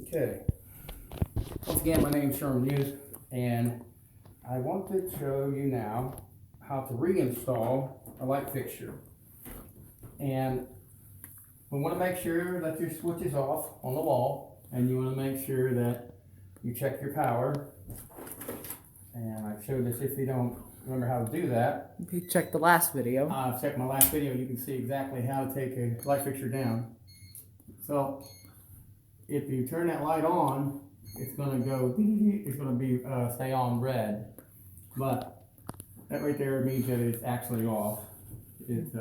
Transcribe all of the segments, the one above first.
Okay. Once again, my name is Sherman Muse, and I want to show you now how to reinstall a light fixture. And we want to make sure that your switch is off on the wall, and you want to make sure that you check your power. And I've showed this if you don't remember how to do that. If you check the last video. I've checked my last video, you can see exactly how to take a light fixture down. So if you turn that light on, it's going to go, it's going to be stay on red. But that right there means that it's actually off. It's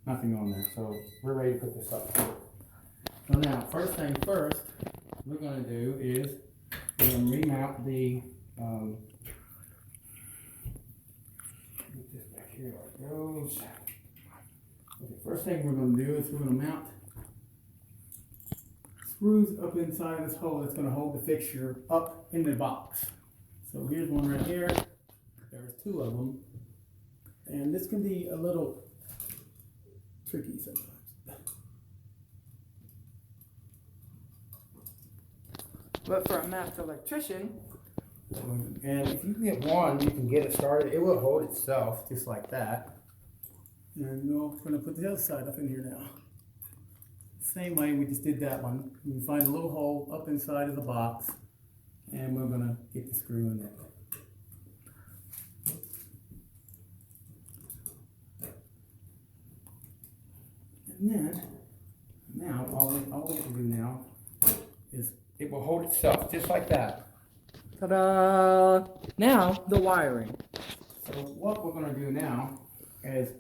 nothing on there. So we're ready to put this up. So now, first thing first, we're going to do is we're going to remount the get this back here like it goes. Okay, first thing we're going to do is we're going to mount screws up inside this hole that's going to hold the fixture up in the box. So here's one right here. There's two of them. And this can be a little tricky sometimes. But for a master electrician, And if you can get one, you can get it started. It will hold itself just like that. And we're going to put the other side up in here now. Same way we just did that one. You can find a little hole up inside of the box, and we're going to get the screw in there. And then, now, all we have to do now is it will hold itself just like that. ta-da! Now, the wiring. So what we're going to do now is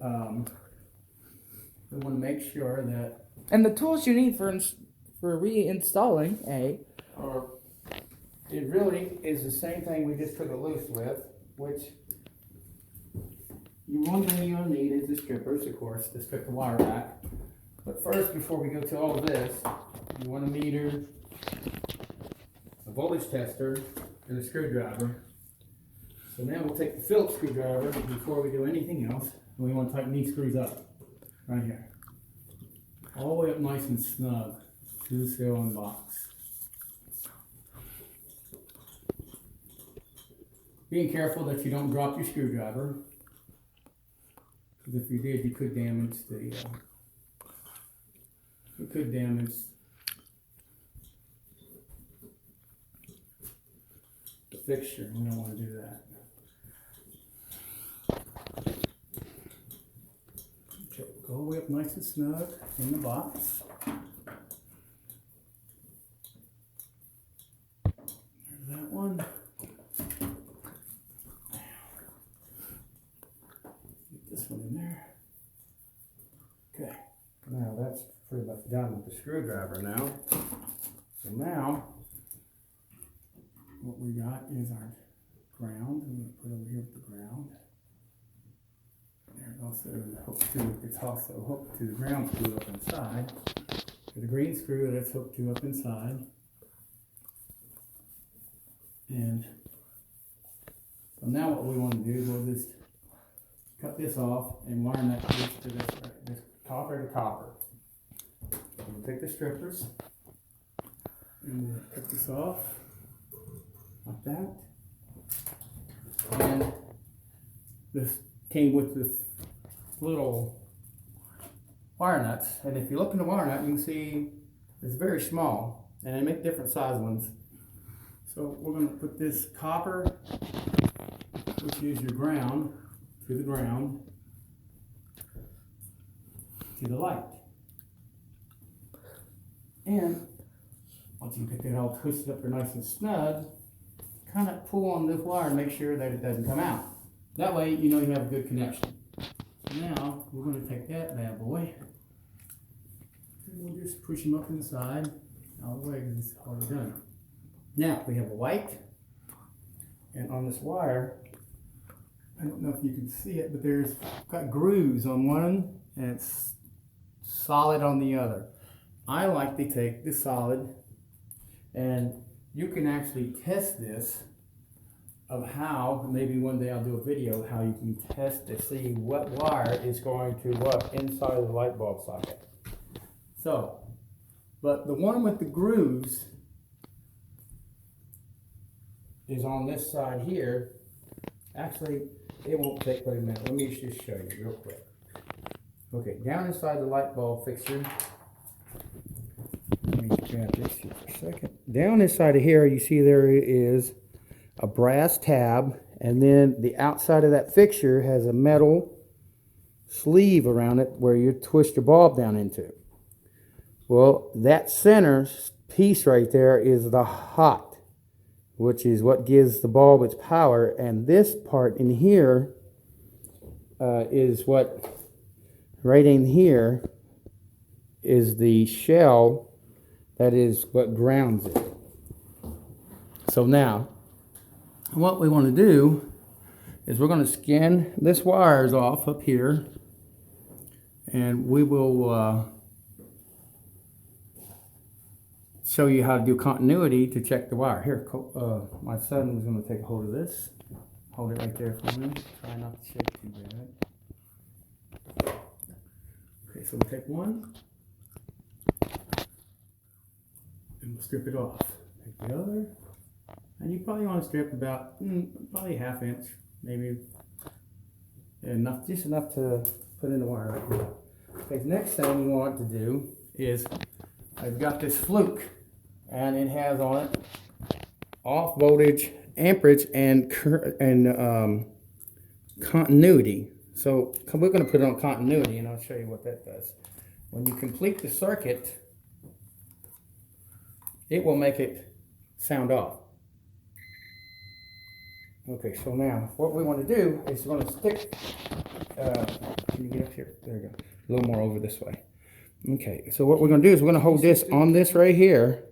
we want to make sure that And the tools you need for reinstalling or it really is the same thing we just took it loose with, which one thing you'll need is the strippers, of course, to strip the wire back. But first, before we go to all of this, you want a meter, a voltage tester, and a screwdriver. So now we'll take the Phillips screwdriver before we do anything else, and we want to tighten these screws up right here. All the way up nice and snug to the sealing box. Being careful that you don't drop your screwdriver, because if you did, you could damage the fixture. We don't want to do that. Okay, go all the way up nice and snug in the box. There's that one. Get this one in there. Okay, now that's pretty much done with the screwdriver now. So now, what we got is our ground. I'm going to put over here with the ground. There's also hooked to, it's also hooked to the ground screw up inside. There's a green screw that's hooked to up inside. And so now what we want to do is we'll just cut this off and wire that to this copper to copper. So we'll take the strippers and we'll cut this off like that. And this came with this little wire nuts, and if you look in the wire nut, you can see it's very small, and they make different size ones. So we're going to put this copper, which is your ground, to the ground, to the light. And once you get that all twisted up there nice and snug, kind of pull on this wire and make sure that it doesn't come out. That way you know you have a good connection. Now we're going to take that bad boy and we'll just push him up inside all the way because it's already done. Now we have a light, and on this wire, I don't know if you can see it, but there's got grooves on one and it's solid on the other. I like to take the solid, and you can actually test this of how, maybe one day I'll do a video how you can test to see what wire is going to what inside of the light bulb socket. So But the one with the grooves is on this side here. Actually, it won't take but a minute. Let me just show you real quick. Okay, down inside the light bulb fixture. Let me grab this here for a second. Down inside of here, you see there is a brass tab, and then the outside of that fixture has a metal sleeve around it where you twist your bulb down into. Well, that center piece right there is the hot, which is what gives the bulb its power, and this part in here is what, right in here, is the shell that is what grounds it. So now, what we want to do is we're going to skin this wires off up here, and we will show you how to do continuity to check the wire. Here, my son is going to take a hold of this. Hold it right there for me. Try not to shake too bad. Okay, so we'll take one, and we'll strip it off. Take the other, and you probably want to strip about probably a ½ inch, maybe enough, just enough to put in the wire right here. Okay, the next thing you want to do is, I've got this fluke, and it has on it off voltage, amperage, and continuity. So we're going to put it on continuity, and I'll show you what that does. When you complete the circuit, it will make it sound off. Okay, so now what we want to do is we're going to stick, can you get up here? There you go. A little more over this way. Okay, so what we're going to do is we're going to hold this on this right here,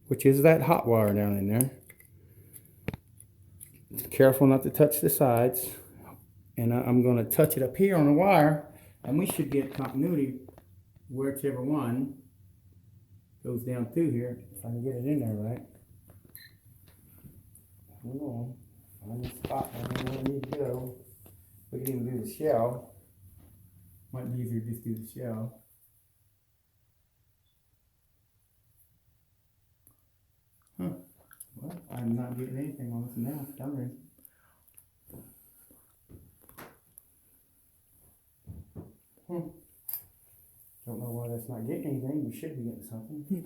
which is that hot wire down in there. Just careful not to touch the sides. And I'm going to touch it up here on the wire, and we should get continuity whichever one goes down through here. If I can get it in there right. Hold on. Find the spot where I need to go. We can even do the shell. Might be easier to just do the shell. Huh. Well, I'm not getting anything on this now for some reason. Don't know why that's not getting anything. We should be getting something.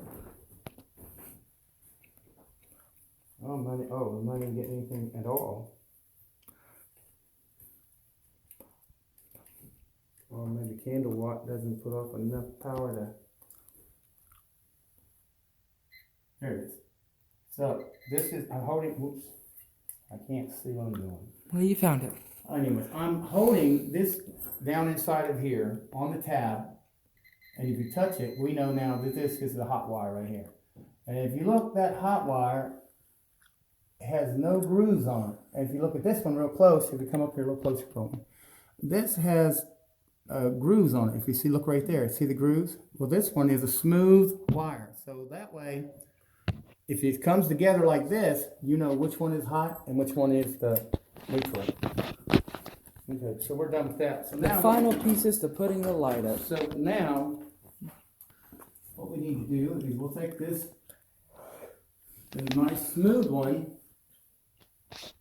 Oh, I'm not even getting anything at all. Or maybe candle watt doesn't put off enough power to. There it is. So this is, I'm holding, whoops, I can't see what I'm doing. Well, you found it. Anyways, I'm holding this down inside of here on the tab, and if you touch it, we know now that this is the hot wire right here. And if you look, that hot wire has no grooves on it. And if you look at this one real close, if you come up here a little closer, this has grooves on it. If you see, look right there, see the grooves? Well, this one is a smooth wire. So that way, if it comes together like this, you know which one is hot and which one is the neutral. Okay, so we're done with that. So now the final pieces to putting the light up. So now, what we need to do is we'll take this nice smooth one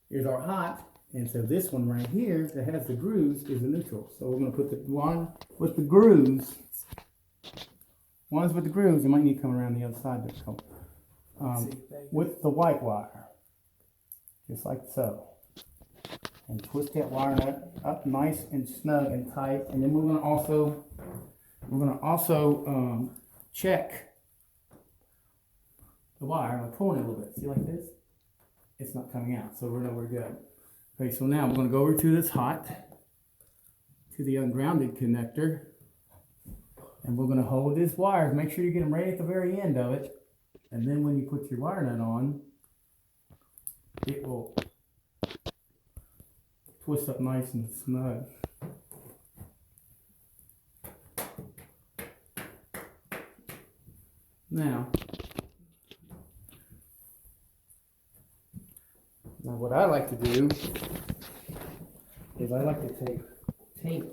is our hot, and so this one right here that has the grooves is the neutral. So we're going to put the one with the grooves. Ones with the grooves, you might need to come around the other side to come. With the white wire, just like so. And twist that wire up nice and snug and tight. And then we're going to also check the wire. I'm pulling it a little bit. See, like this? It's not coming out, so we know we're good. Okay, so now we're going to go over to this hot, to the ungrounded connector, and we're going to hold this wire. Make sure you get them right at the very end of it, and then when you put your wire nut on, it will twist up nice and snug. Now what I like to do is I like to take tape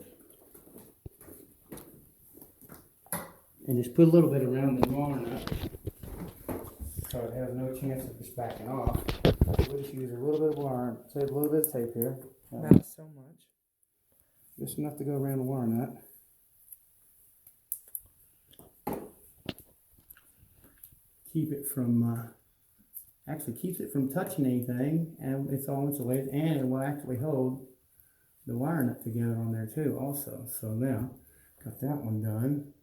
and and just put a little bit around the wire nut so it has no chance of just backing off. We'll just use a little bit of wire, save a little bit of tape here. Not so much. Just enough to go around the wire nut. Keep it from, actually keeps it from touching anything, and it's all insulated, and it will actually hold the wire nut together on there too also. So now, got that one done.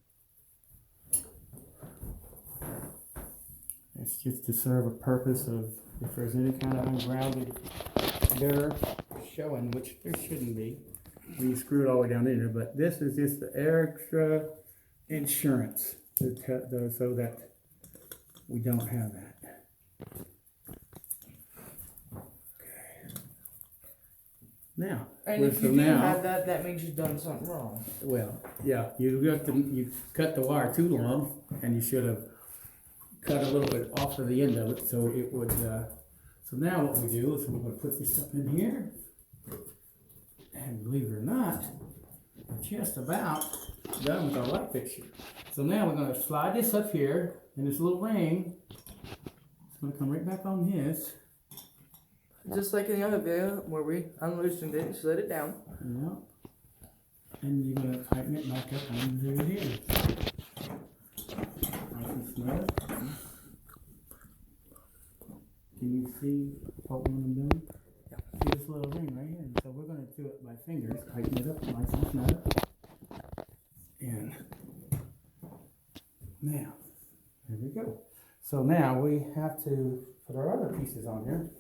It's just to serve a purpose of if there's any kind of ungrounded error showing, which there shouldn't be when you screw it all the way down in there, but this is just the extra insurance so that we don't have that. Okay. Now, And if you do have that, that means you've done something wrong. well, yeah, you cut the wire too long, and you should have cut a little bit off of the end of it, so it would. So now what we do is we're going to put this up in here, and believe it or not, we're just about done with our light fixture. So now we're going to slide this up here, and this little ring is going to come right back on this. Just like in the other video where we unloosened it and slid it down. Yep. And you're going to tighten it back up under here. Nice and snug. Can you see what I'm doing? Yeah. See this little ring right here? So we're going to do it by fingers, tighten it up nice and snug. And now, there we go. So now we have to put our other pieces on here.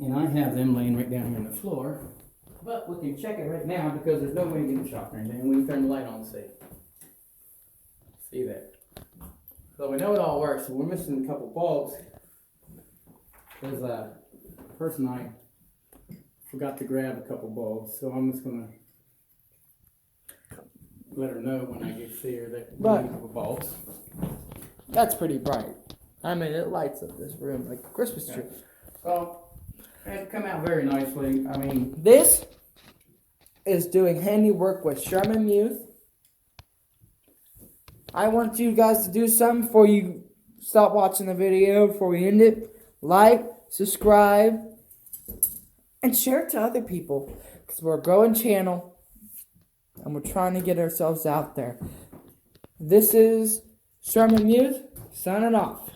And I have them laying right down here on the floor. But we can check it right now because there's no way to get the shock or anything. We can turn the light on and see. See that? So we know it all works. So we're missing a couple bulbs. Because the person I forgot to grab a couple bulbs. So I'm just going to let her know when I get see her that we need a couple bulbs. That's pretty bright. I mean, it lights up this room like a Christmas tree. So, it's come out very nicely. I mean, this is doing handiwork with Sherman Youth. I want you guys to do something before you stop watching the video, before we end it. Like, subscribe, and share it to other people. Because we're a growing channel, and we're trying to get ourselves out there. This is Sherman Youth, signing off.